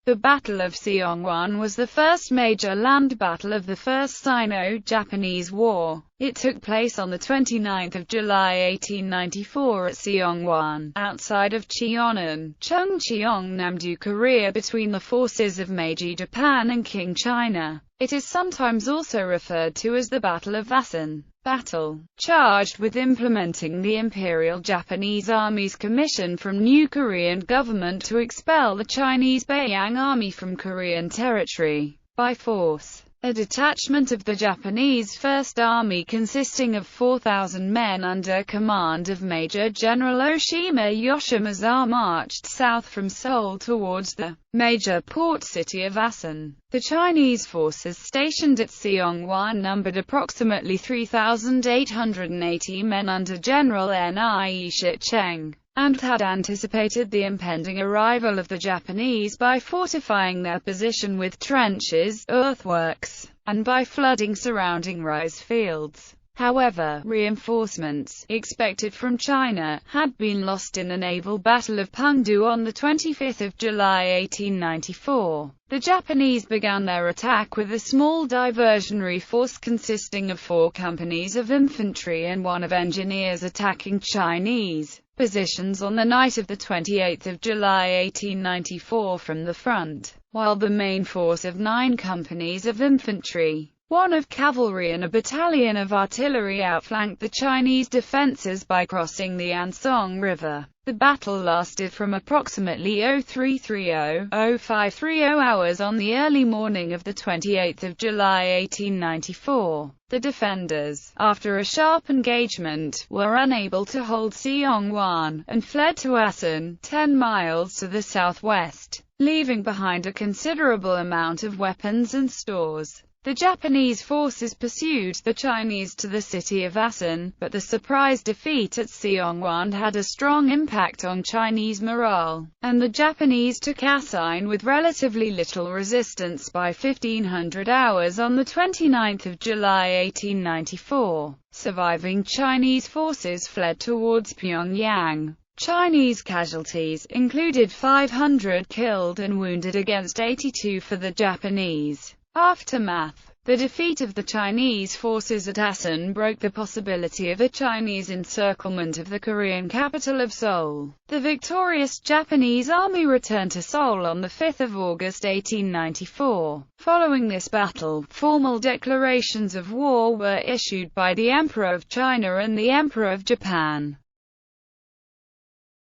The Battle of Seonghwan was the first major land battle of the First Sino-Japanese War. It took place on 29 July 1894 at Seonghwan, outside of Cheonan, Chungcheong, Namdo, Korea, between the forces of Meiji Japan and Qing China. It is sometimes also referred to as the Battle of Asan. Battle. Charged with implementing the Imperial Japanese Army's commission from new Korean government to expel the Chinese Beiyang Army from Korean territory by force. A detachment of the Japanese First Army consisting of 4,000 men under command of Major General Oshima Yoshimazu marched south from Seoul towards the major port city of Asan. The Chinese forces stationed at Seonghwan numbered approximately 3,880 men under General Nie Shicheng, and had anticipated the impending arrival of the Japanese by fortifying their position with trenches, earthworks, and by flooding surrounding rice fields. However, reinforcements, expected from China, had been lost in the naval battle of Pengdu on 25 July 1894. The Japanese began their attack with a small diversionary force consisting of 4 companies of infantry and 1 of engineers attacking Chinese positions on the night of 28 July 1894 from the front, while the main force of 9 companies of infantry, 1 of cavalry and a battalion of artillery outflanked the Chinese defenses by crossing the Ansong River. The battle lasted from approximately 0330–0530 hours on the early morning of 28 July 1894. The defenders, after a sharp engagement, were unable to hold Seonghwan, and fled to Asan, 10 miles to the southwest, leaving behind a considerable amount of weapons and stores. The Japanese forces pursued the Chinese to the city of Asan, but the surprise defeat at Seonghwan had a strong impact on Chinese morale, and the Japanese took Asan with relatively little resistance by 1500 hours on 29 July 1894. Surviving Chinese forces fled towards Pyongyang. Chinese casualties included 500 killed and wounded against 82 for the Japanese. Aftermath. The defeat of the Chinese forces at Asan broke the possibility of a Chinese encirclement of the Korean capital of Seoul. The victorious Japanese army returned to Seoul on 5 August 1894. Following this battle, formal declarations of war were issued by the Emperor of China and the Emperor of Japan.